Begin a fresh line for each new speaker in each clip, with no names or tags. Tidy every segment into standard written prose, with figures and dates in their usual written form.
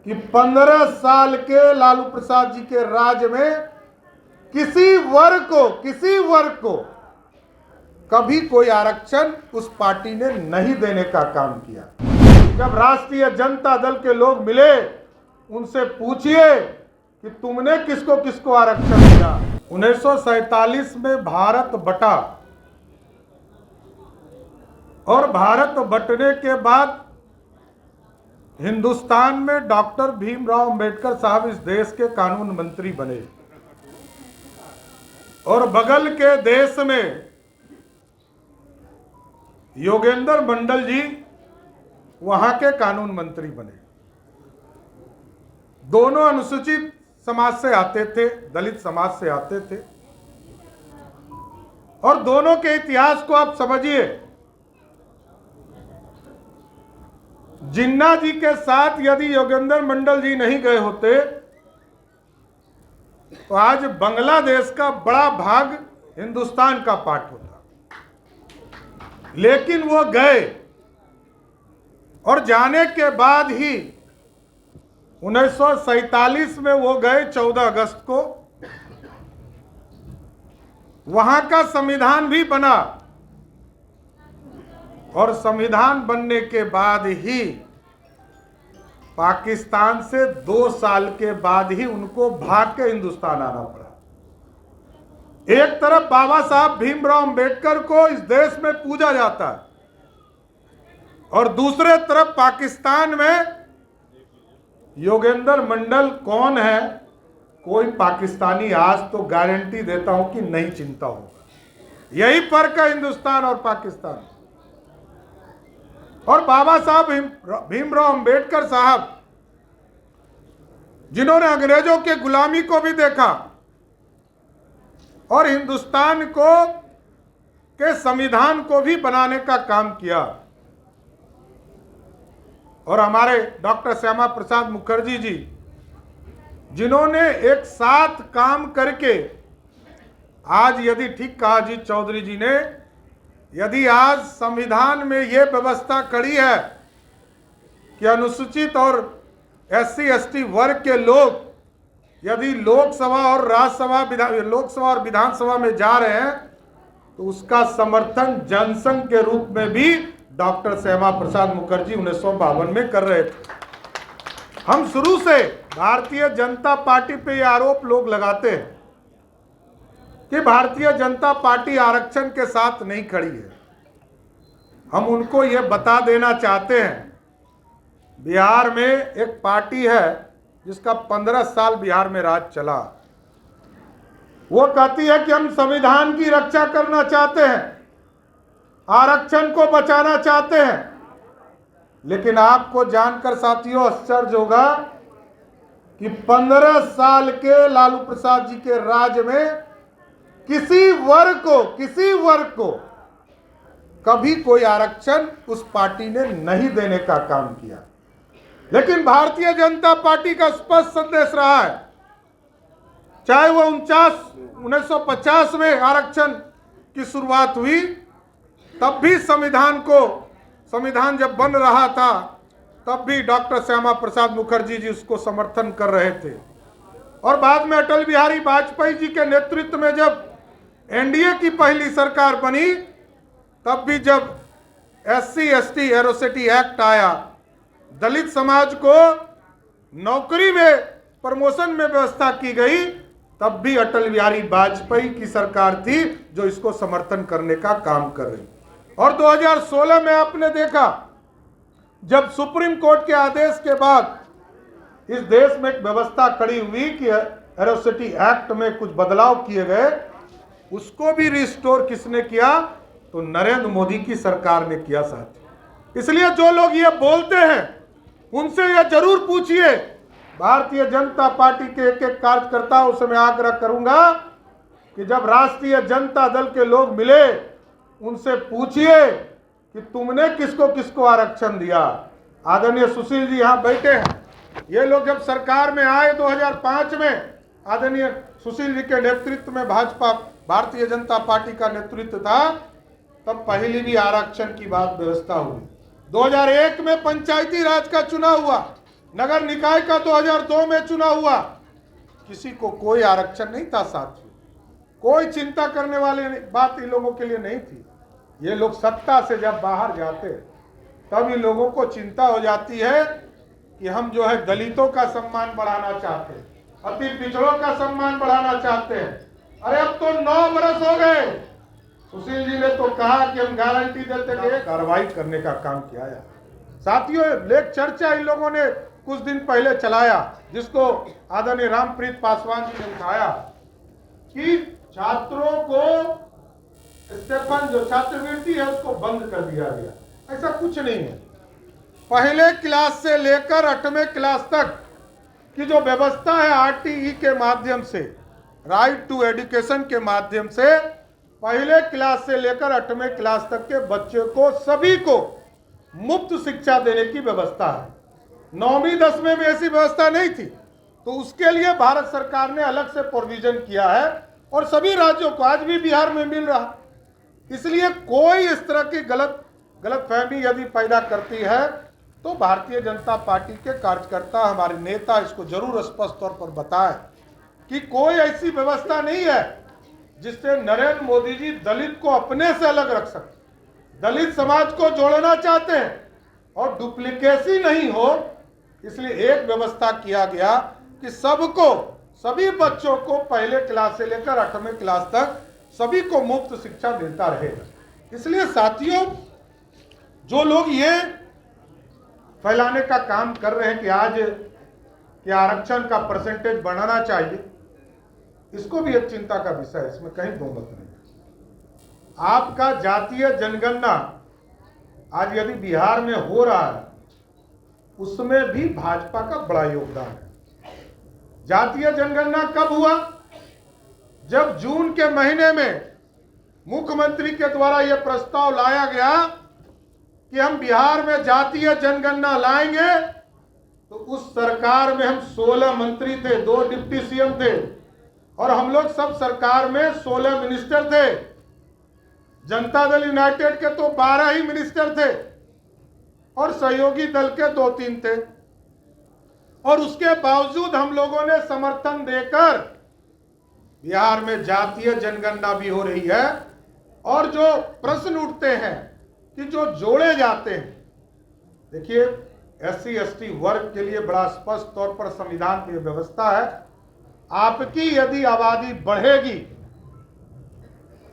कि 15 साल के लालू प्रसाद जी के राज में किसी वर्ग को कभी कोई आरक्षण उस पार्टी ने नहीं देने का काम किया। जब राष्ट्रीय जनता दल के लोग मिले, उनसे पूछिए कि तुमने किसको किसको आरक्षण दिया। 1947 में भारत बटा और भारत बंटने के बाद हिंदुस्तान में डॉक्टर भीमराव अंबेडकर साहब इस देश के कानून मंत्री बने और बगल के देश में योगेंद्र मंडल जी वहां के कानून मंत्री बने। दोनों अनुसूचित समाज से आते थे, दलित समाज से आते थे, और दोनों के इतिहास को आप समझिए। जिन्ना जी के साथ यदि योगेंद्र मंडल जी नहीं गए होते तो आज बांग्लादेश का बड़ा भाग हिंदुस्तान का पार्ट होता। लेकिन वो गए और जाने के बाद ही 1947 में वो गए 14 अगस्त को। वहां का संविधान भी बना और संविधान बनने के बाद ही पाकिस्तान से 2 साल के बाद ही उनको भाग के हिंदुस्तान आना पड़ा। एक तरफ बाबा साहब भीमराव अंबेडकर को इस देश में पूजा जाता है और दूसरे तरफ पाकिस्तान में योगेंद्र मंडल कौन है, कोई पाकिस्तानी आज तो गारंटी देता हूं कि नहीं चिंता होगा। यही फर्क है हिंदुस्तान और पाकिस्तान। और बाबा साहब भीमराव अंबेडकर साहब, जिन्होंने अंग्रेजों के गुलामी को भी देखा और हिंदुस्तान को के संविधान को भी बनाने का काम किया, और हमारे डॉक्टर श्यामा प्रसाद मुखर्जी जी, जिन्होंने एक साथ काम करके आज, यदि ठीक कहा जी चौधरी जी ने, यदि आज संविधान में यह व्यवस्था कड़ी है कि अनुसूचित और SC ST वर्ग के लोग यदि लोकसभा और विधानसभा में जा रहे हैं तो उसका समर्थन जनसंघ के रूप में भी डॉक्टर श्यामा प्रसाद मुखर्जी 1952 में कर रहे थे। हम शुरू से भारतीय जनता पार्टी पे ये आरोप लोग लगाते हैं कि भारतीय जनता पार्टी आरक्षण के साथ नहीं खड़ी है। हम उनको ये बता देना चाहते हैं, बिहार में एक पार्टी है जिसका 15 साल बिहार में राज चला। वो कहती है कि हम संविधान की रक्षा करना चाहते हैं, आरक्षण को बचाना चाहते हैं। लेकिन आपको जानकर साथियों आश्चर्य होगा कि 15 साल के लालू प्रसाद जी के राज में किसी वर्ग को कभी कोई आरक्षण उस पार्टी ने नहीं देने का काम किया। लेकिन भारतीय जनता पार्टी का स्पष्ट संदेश रहा है, चाहे वो 1950 में आरक्षण की शुरुआत हुई, तब भी संविधान जब बन रहा था तब भी डॉक्टर श्यामा प्रसाद मुखर्जी जी उसको समर्थन कर रहे थे। और बाद में अटल बिहारी वाजपेयी जी के नेतृत्व में जब NDA की पहली सरकार बनी, तब भी जब SC ST एट्रोसिटी एक्ट आया, दलित समाज को नौकरी में प्रमोशन में व्यवस्था की गई, तब भी अटल बिहारी वाजपेयी की सरकार थी जो इसको समर्थन करने का काम कर रही। और 2016 में आपने देखा, जब सुप्रीम कोर्ट के आदेश के बाद इस देश में एक व्यवस्था खड़ी हुई कि एट्रोसिटी एक्ट में कुछ बदलाव किए गए, उसको भी रिस्टोर किसने किया? तो नरेंद्र मोदी की सरकार ने किया साथी। इसलिए जो लोग ये बोलते हैं उनसे यह जरूर पूछिए, भारतीय जनता पार्टी के एक एक कार्यकर्ताओं से मैं आग्रह करूंगा कि जब राष्ट्रीय जनता दल के लोग मिले, उनसे पूछिए कि तुमने किसको किसको आरक्षण दिया। आदरणीय सुशील जी यहाँ बैठे हैं, ये लोग जब सरकार में आए 2005 में, आदरणीय सुशील जी के नेतृत्व में भाजपा भारतीय जनता पार्टी का नेतृत्व था, तब पहली भी आरक्षण की बात व्यवस्था हुई। 2001 में पंचायती राज का चुनाव हुआ, नगर निकाय का 2002 में चुनाव हुआ, किसी को कोई आरक्षण नहीं था साथियों, कोई चिंता करने वाली बात इन लोगों के लिए नहीं थी। ये लोग सत्ता से जब बाहर जाते तब इन लोगों को चिंता हो जाती है कि हम जो है दलितों का सम्मान बढ़ाना चाहते हैं, अति पिछड़ों का सम्मान बढ़ाना चाहते हैं। अरे अब तो 9 बरस हो गए, सुशील जी ने तो कहा कि हम गारंटी देते कि कार्रवाई करने का काम किया है। साथियों, लेख चर्चा इन लोगों ने कुछ दिन पहले चलाया, जिसको आदरणीय रामप्रीत पासवान जी ने उठाया कि छात्रों को स्टेफन जो छात्रवृत्ति है उसको बंद कर दिया गया। ऐसा कुछ नहीं है। पहले क्लास से लेकर 8वें क्लास तक की जो व्यवस्था है आरटीई के माध्यम से, राइट टू एजुकेशन के माध्यम से, पहले क्लास से लेकर 8वें क्लास तक के बच्चे को सभी को मुफ्त शिक्षा देने की व्यवस्था है। 9वीं 10वीं में ऐसी व्यवस्था नहीं थी, तो उसके लिए भारत सरकार ने अलग से प्रोविजन किया है और सभी राज्यों को आज भी बिहार में मिल रहा। इसलिए कोई इस तरह की गलतफहमी यदि पैदा करती है तो भारतीय जनता पार्टी के कार्यकर्ता, हमारे नेता इसको जरूर स्पष्ट तौर पर बताएं कि कोई ऐसी व्यवस्था नहीं है जिससे नरेंद्र मोदी जी दलित को अपने से अलग रख सकते। दलित समाज को जोड़ना चाहते हैं और डुप्लीकेसी नहीं हो, इसलिए एक व्यवस्था किया गया कि सबको, सभी बच्चों को पहले क्लास से लेकर 8वें क्लास तक सभी को मुफ्त शिक्षा मिलता रहेगा। इसलिए साथियों, जो लोग ये फैलाने का काम कर रहे हैं कि आज के आरक्षण का परसेंटेज बढ़ाना चाहिए, इसको भी एक चिंता का विषय है, इसमें कहीं दो मत नहीं। आपका जातीय जनगणना आज यदि बिहार में हो रहा है, उसमें भी भाजपा का बड़ा योगदान है। जातीय जनगणना कब हुआ? जब जून के महीने में मुख्यमंत्री के द्वारा यह प्रस्ताव लाया गया कि हम बिहार में जातीय जनगणना लाएंगे, तो उस सरकार में हम 16 मंत्री थे, 2 डिप्टी सीएम थे और हम लोग सब सरकार में 16 मिनिस्टर थे। जनता दल यूनाइटेड के तो 12 ही मिनिस्टर थे और सहयोगी दल के 2-3 थे, और उसके बावजूद हम लोगों ने समर्थन देकर बिहार में जातीय जनगणना भी हो रही है। और जो प्रश्न उठते हैं कि जो जोड़े जाते हैं, देखिए SC ST वर्ग के लिए बड़ा स्पष्ट तौर पर संविधान की व्यवस्था है, आपकी यदि आबादी बढ़ेगी,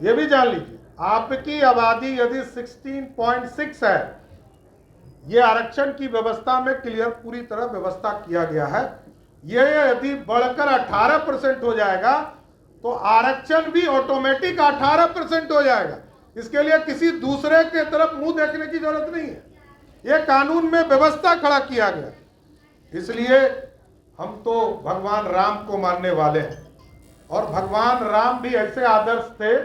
ये भी जान लीजिए, आपकी आबादी यदि 16.6 है, ये आरक्षण की व्यवस्था में क्लियर पूरी तरह व्यवस्था किया गया है, ये यदि बढ़कर 18% हो जाएगा तो आरक्षण भी ऑटोमेटिक 18% हो जाएगा। इसके लिए किसी दूसरे के तरफ मुंह देखने की जरूरत नहीं है, ये कानून में व्यवस्था खड़ा किया गया। इसलिए हम तो भगवान राम को मानने वाले हैं, और भगवान राम भी ऐसे आदर्श थे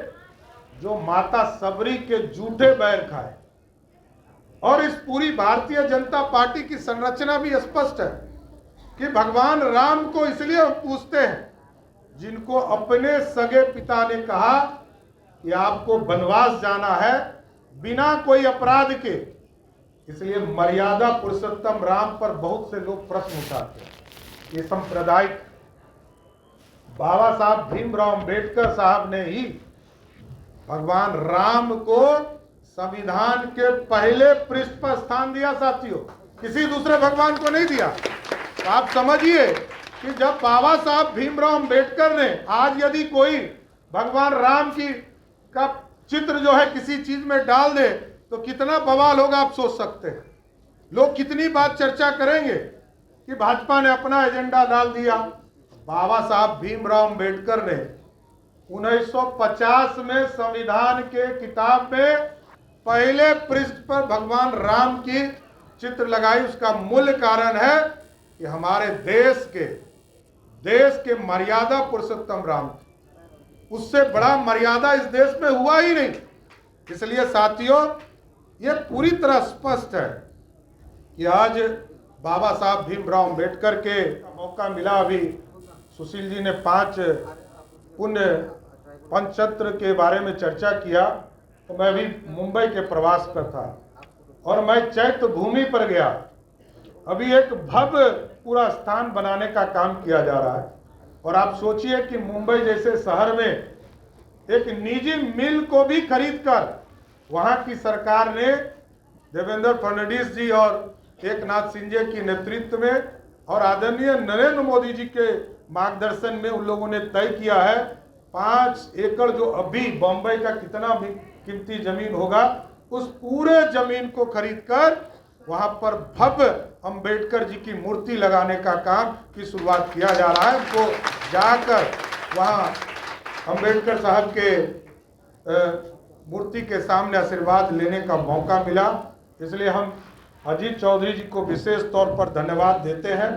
जो माता सबरी के जूठे बैर खाए। और इस पूरी भारतीय जनता पार्टी की संरचना भी स्पष्ट है कि भगवान राम को इसलिए हम पूछते हैं जिनको अपने सगे पिता ने कहा कि आपको वनवास जाना है बिना कोई अपराध के। इसलिए मर्यादा पुरुषोत्तम राम पर बहुत से लोग प्रश्न उठाते हैं। ये सांप्रदायिक, बाबा साहब भीमराव अंबेडकर साहब ने ही भगवान राम को संविधान के पहले पृष्ठ पर स्थान दिया साथियों, किसी दूसरे भगवान को नहीं दिया। तो आप समझिए कि जब बाबा साहब भीमराव अंबेडकर ने, आज यदि कोई भगवान राम का चित्र जो है किसी चीज में डाल दे तो कितना बवाल होगा, आप सोच सकते हैं। लोग कितनी बात चर्चा करेंगे कि भाजपा ने अपना एजेंडा डाल दिया। बाबा साहब भीमराव अंबेडकर ने 1950 में संविधान के किताब में पहले पृष्ठ पर भगवान राम की चित्र लगाई। उसका मूल कारण है कि हमारे देश के मर्यादा पुरुषोत्तम राम, उससे बड़ा मर्यादा इस देश में हुआ ही नहीं। इसलिए साथियों, ये पूरी तरह स्पष्ट है कि आज बाबा साहब भीमराव अंबेडकर के मौका मिला। अभी सुशील जी ने 5 पुण्य पंचतंत्र के बारे में चर्चा किया, तो मैं भी मुंबई के प्रवास पर था और मैं चैत्य भूमि पर गया अभी एक भव्य पूरा स्थान बनाने का काम किया जा रहा है। और आप सोचिए कि मुंबई जैसे शहर में एक निजी मिल को भी खरीदकर वहां की सरकार ने देवेंद्र फडणवीस जी और एकनाथ शिंदे के नेतृत्व में और आदरणीय नरेंद्र मोदी जी के मार्गदर्शन में उन लोगों ने तय किया है 5 एकड़ जो अभी बॉम्बे का कितना भी कीमती जमीन होगा उस पूरे जमीन को खरीदकर वहां पर भव्य अंबेडकर जी की मूर्ति लगाने का काम की शुरुआत किया जा रहा है। उनको जाकर वहां अंबेडकर साहब के मूर्ति के सामने आशीर्वाद लेने का मौका मिला। इसलिए हम अजीत चौधरी जी को विशेष तौर पर धन्यवाद देते हैं।